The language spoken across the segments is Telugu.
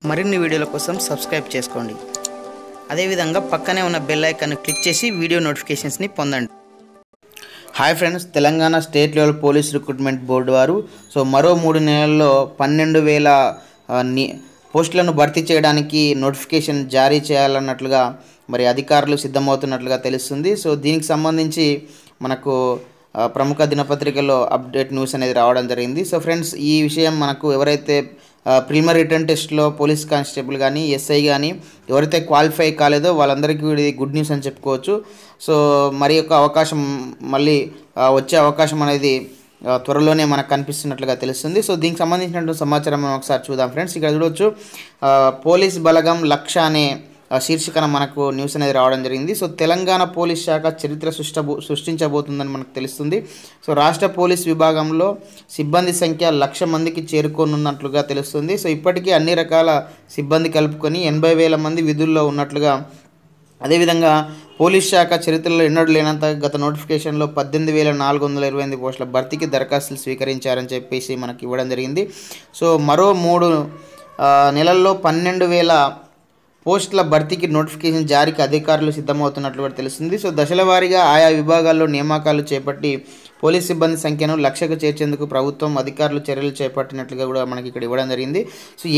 మరిన్ని వీడియోల కోసం సబ్స్క్రైబ్ చేసుకోండి. అదేవిధంగా పక్కనే ఉన్న బెల్ ఐకాన్ క్లిక్ చేసి వీడియో నోటిఫికేషన్స్ని పొందండి. Hi friends, Telangana state level police recruitment board వారు మరో 3 నెలల్లో 12,000 పోస్టులను భర్తీ చేయడానికి నోటిఫికేషన్ జారీ చేయాలన్నట్లుగా అధికారులు సిద్ధమవుతున్నట్లుగా తెలుస్తుంది. దీనికి సంబంధించి మనకు ప్రముఖ దినపత్రికల్లో అప్డేట్ న్యూస్ అనేది రావడం జరిగింది. ఫ్రెండ్స్, ఈ విషయం మనకు ఎవరైతే ప్రిలిమినరీ రిటర్న్ టెస్ట్లో పోలీస్ కానిస్టేబుల్ కానీ ఎస్ఐ కానీ ఎవరైతే క్వాలిఫై కాలేదో వాళ్ళందరికీ ఇది గుడ్ న్యూస్ అని చెప్పుకోవచ్చు. మరి యొక్క అవకాశం మళ్ళీ వచ్చే అవకాశం అనేది త్వరలోనే మనకు కనిపిస్తున్నట్లుగా తెలుస్తుంది. దీనికి సంబంధించినటువంటి సమాచారం మనం ఒకసారి చూద్దాం ఫ్రెండ్స్. ఇక్కడ చూడవచ్చు, పోలీస్ బలగం లక్ష అనే శీర్షికన మనకు న్యూస్ అనేది రావడం జరిగింది. తెలంగాణ పోలీస్ శాఖ చరిత్ర సృష్టించబోతుందని మనకు తెలుస్తుంది. రాష్ట్ర పోలీస్ విభాగంలో సిబ్బంది సంఖ్య 1,00,000 మందికి చేరుకోనున్నట్లుగా తెలుస్తుంది. ఇప్పటికీ అన్ని రకాల సిబ్బంది కలుపుకొని 80,000 మంది విధుల్లో ఉన్నట్లుగా, అదేవిధంగా పోలీస్ శాఖ చరిత్రలో ఎన్నడూ లేనంత గత నోటిఫికేషన్లో 18,428 పోస్టుల భర్తీకి దరఖాస్తులు స్వీకరించారని చెప్పేసి మనకి ఇవ్వడం జరిగింది. మరో 3 నెలల్లో 12,000 పోస్టుల భర్తీకి నోటిఫికేషన్ జారీకి అధికారులు సిద్ధమవుతున్నట్లు కూడా తెలుస్తుంది. దశల వారీగా ఆయా విభాగాల్లో నియామకాలు చేపట్టి పోలీస్ సిబ్బంది సంఖ్యను 1,00,000కు చేర్చేందుకు ప్రభుత్వం అధికారులు చర్యలు చేపట్టినట్లుగా కూడా మనకి ఇక్కడ ఇవ్వడం జరిగింది.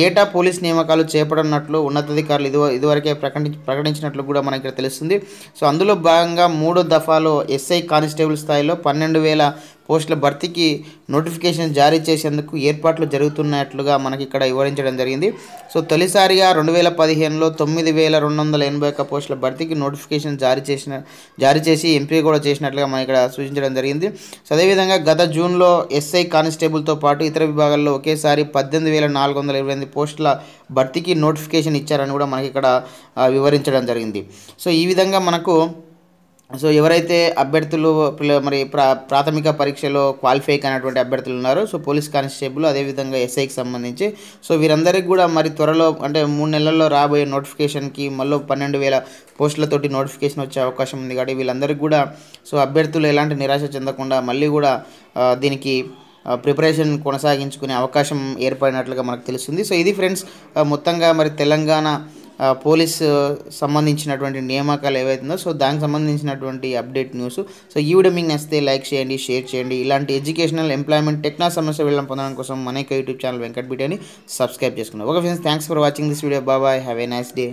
ఏటా పోలీస్ నియామకాలు చేపట్టనున్నట్లు ఉన్నతాధికారులు ఇదివరకే ప్రకటించినట్లు కూడా మనకి ఇక్కడ తెలుస్తుంది. అందులో భాగంగా 3వ దఫాలో ఎస్ఐ కానిస్టేబుల్ స్థాయిలో 12,000 పోస్టుల భర్తీకి నోటిఫికేషన్ జారీ చేసేందుకు ఏర్పాట్లు జరుగుతున్నట్లుగా మనకి ఇక్కడ వివరించడం జరిగింది. తొలిసారిగా 2015లో 9,281 పోస్టుల భర్తీకి నోటిఫికేషన్ జారీ చేసి ఎంపిక కూడా చేసినట్లుగా మనకి ఇక్కడ సూచించడం జరిగింది. అదేవిధంగా గత జూన్లో ఎస్ఐ కానిస్టేబుల్తో పాటు ఇతర విభాగాల్లో ఒకేసారి 18,428 పోస్టుల భర్తీకి నోటిఫికేషన్ ఇచ్చారని కూడా మనకి ఇక్కడ వివరించడం జరిగింది. ఈ విధంగా మనకు ఎవరైతే అభ్యర్థులు ప్రాథమిక పరీక్షలో క్వాలిఫై అయినటువంటి అభ్యర్థులు ఉన్నారో పోలీస్ కానిస్టేబుల్ అదేవిధంగా ఎస్ఐకి సంబంధించి వీరందరికీ కూడా త్వరలో అంటే 3 నెలల్లో రాబోయే నోటిఫికేషన్కి మళ్ళీ 12,000 పోస్టులతోటి నోటిఫికేషన్ వచ్చే అవకాశం ఉంది. కాబట్టి వీళ్ళందరికీ కూడా అభ్యర్థులు ఎలాంటి నిరాశ చెందకుండా మళ్ళీ కూడా దీనికి ప్రిపరేషన్ కొనసాగించుకునే అవకాశం ఏర్పడినట్లుగా మనకు తెలుస్తుంది. ఇది ఫ్రెండ్స్, మొత్తంగా తెలంగాణ పోలీస్ సంబంధించినటువంటి నియామకాలు ఏవైతుందో దానికి సంబంధించినటువంటి అప్డేట్ న్యూస్. ఈ వీడియో మీకు నచ్చితే లైక్ చేయండి, షేర్ చేయండి. ఇలాంటి ఎడ్యుకేషనల్, ఎంప్లాయ్మెంట్, టెక్నాలజీ సమస్య వెళ్ళడం పొందడం కోసం మన యూట్యూబ్ ఛానల్ వెంకట్ బిటిని సబ్స్క్రైబ్ చేసుకున్నాం. Okay friends, thanks for watching this video. Bye, have a nice day.